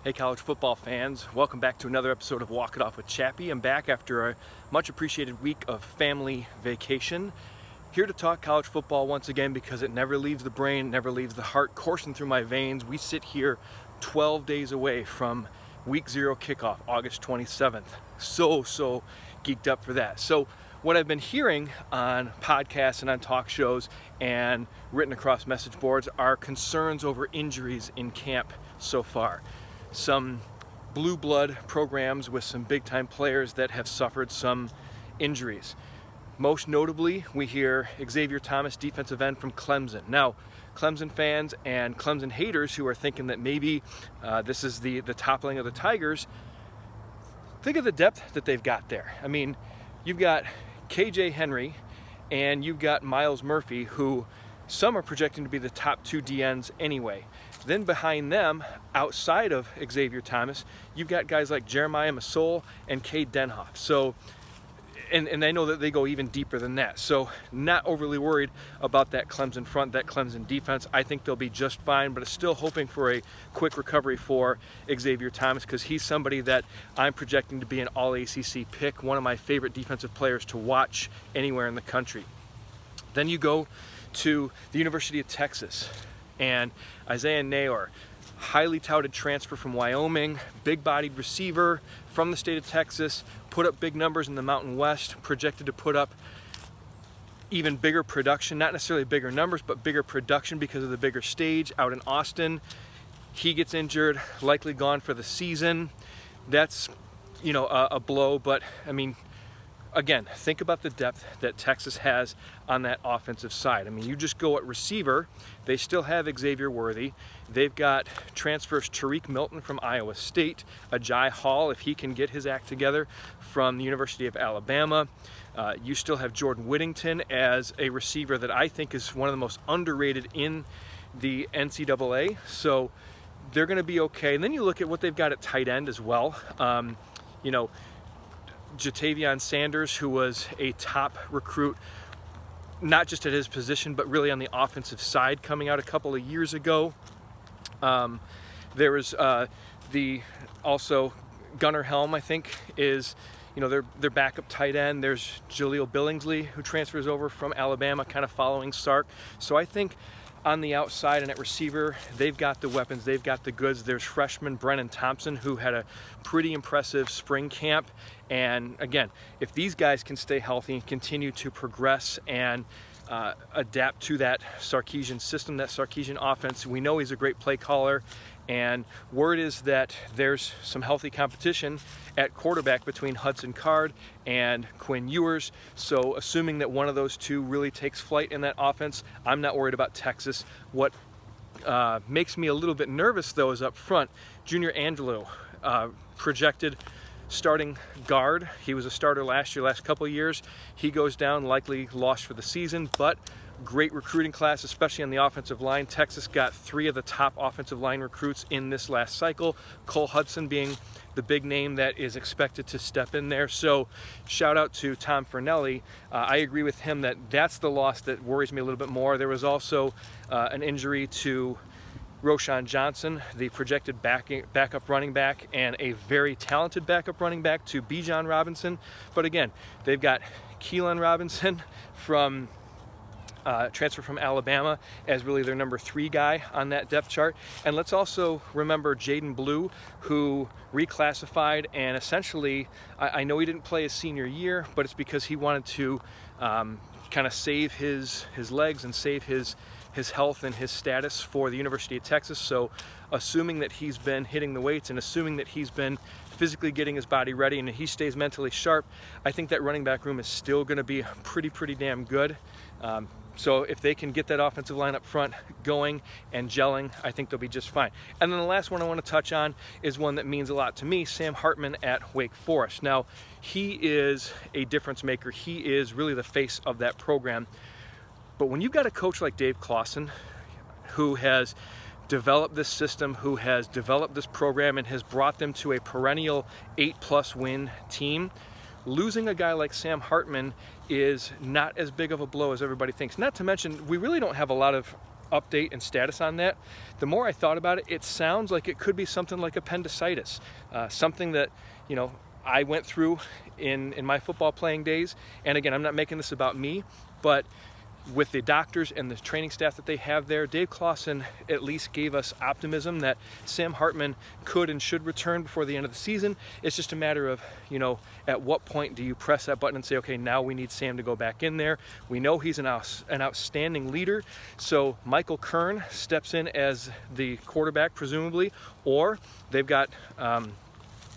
Hey college football fans, welcome back to another episode of Walk It Off with Chappy. I'm back after a much appreciated week of family vacation. Here to talk college football once again because it never leaves the brain, never leaves the heart, coursing through my veins. We sit here 12 days away from week 0 kickoff, August 27th. So geeked up for that. So what I've been hearing on podcasts and on talk shows and written across message boards are concerns over injuries in camp so far. Some blue blood programs with some big time players that have suffered some injuries. Most notably, we hear Xavier Thomas, defensive end from Clemson. Now, Clemson fans and Clemson haters who are thinking that maybe this is the toppling of the Tigers, think of the depth that they've got there. I mean, you've got KJ Henry and you've got Miles Murphy, who some are projecting to be the top 2 DNs anyway. Then behind them, outside of Xavier Thomas, you've got guys like Jeremiah Masol and Cade Denhoff. So, and I know that they go even deeper than that. So not overly worried about that Clemson front, that Clemson defense. I think they'll be just fine, but still hoping for a quick recovery for Xavier Thomas because he's somebody that I'm projecting to be an all-ACC pick, one of my favorite defensive players to watch anywhere in the country. Then you go to the University of Texas and Isaiah Nayor, highly touted transfer from Wyoming, big-bodied receiver from the state of Texas, put up big numbers in the Mountain West, projected to put up even bigger production, not necessarily bigger numbers, but bigger production because of the bigger stage out in Austin. He gets injured, likely gone for the season. That's, a blow, but I mean, again, think about the depth that Texas has on that offensive side. I mean, you just go at receiver, they still have Xavier Worthy. They've got transfers Tariq Milton from Iowa State, Ajay Hall, if he can get his act together, from the University of Alabama. You still have Jordan Whittington as a receiver that I think is one of the most underrated in the NCAA. So they're going to be okay. And then you look at what they've got at tight end as well. Jatavion Sanders, who was a top recruit, not just at his position, but really on the offensive side coming out a couple of years ago. There was also Gunnar Helm, I think, is their backup tight end. There's Jaleel Billingsley, who transfers over from Alabama, kind of following Sark. So I think on the outside and at receiver, they've got the weapons, they've got the goods. There's freshman Brennan Thompson, who had a pretty impressive spring camp. And again, if these guys can stay healthy and continue to progress and adapt to that Sarkisian system, that Sarkisian offense, we know he's a great play caller. And word is that there's some healthy competition at quarterback between Hudson Card and Quinn Ewers. So assuming that one of those two really takes flight in that offense, I'm not worried about Texas. What makes me a little bit nervous, though, is up front. Junior Angelo, projected starting guard. He was a starter last couple of years. He goes down, likely lost for the season, but great recruiting class, especially on the offensive line. Texas got 3 of the top offensive line recruits in this last cycle, Cole Hudson being the big name that is expected to step in there. So shout out to Tom Fernelli. I agree with him that that's the loss that worries me a little bit more. There was also an injury to Roschon Johnson, the projected backup running back, and a very talented backup running back to Bijan Robinson. But again, they've got Keelan Robinson from transfer from Alabama as really their number 3 guy on that depth chart. And let's also remember Jaden Blue, who reclassified, and essentially, I know he didn't play his senior year, but it's because he wanted to kind of save his legs and save his health and his status for the University of Texas. So assuming that he's been hitting the weights and assuming that he's been physically getting his body ready and he stays mentally sharp, I think that running back room is still going to be pretty damn good. So if they can get that offensive line up front going and gelling, I think they'll be just fine. And then the last one I want to touch on is one that means a lot to me, Sam Hartman at Wake Forest. Now, he is a difference maker. He is really the face of that program. But when you've got a coach like Dave Clawson, who has developed this system, who has developed this program and has brought them to a perennial 8+ win team, losing a guy like Sam Hartman is not as big of a blow as everybody thinks. Not to mention, we really don't have a lot of update and status on that, the more I thought about it, it sounds like it could be something like appendicitis, something that, you know, I went through in my football playing days. And again, I'm not making this about me, but with the doctors and the training staff that they have there, Dave Clawson at least gave us optimism that Sam Hartman could and should return before the end of the season. It's just a matter of, you know, at what point do you press that button and say, okay, now we need Sam to go back in there. We know he's an outstanding leader, so Michael Kern steps in as the quarterback, presumably, or they've got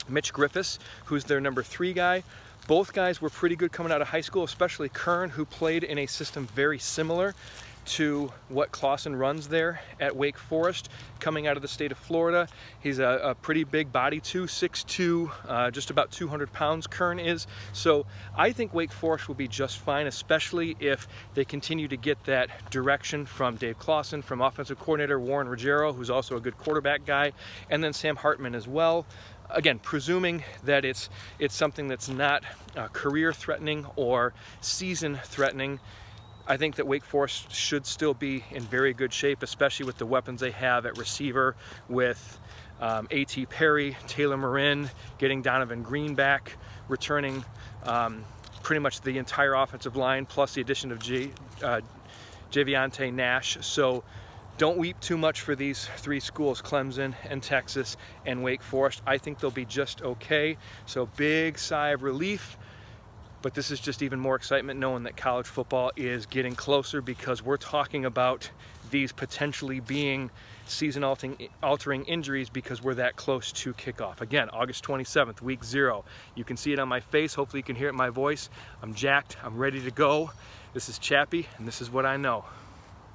Mitch Griffiths, who's their number 3 guy. Both guys were pretty good coming out of high school, especially Kern, who played in a system very similar to what Clawson runs there at Wake Forest, coming out of the state of Florida. He's a pretty big body too, 6'2", just about 200 pounds Kern is. So I think Wake Forest will be just fine, especially if they continue to get that direction from Dave Clawson, from offensive coordinator Warren Ruggiero, who's also a good quarterback guy, and then Sam Hartman as well. Again, presuming that it's something that's not career-threatening or season-threatening, I think that Wake Forest should still be in very good shape, especially with the weapons they have at receiver, with A.T. Perry, Taylor Marin, getting Donovan Green back, returning pretty much the entire offensive line, plus the addition of Javiante Nash. So don't weep too much for these 3 schools, Clemson and Texas and Wake Forest. I think they'll be just okay. So big sigh of relief. But this is just even more excitement knowing that college football is getting closer, because we're talking about these potentially being season-altering injuries because we're that close to kickoff. Again, August 27th, week 0. You can see it on my face. Hopefully you can hear it in my voice. I'm jacked. I'm ready to go. This is Chappy, and this is what I know.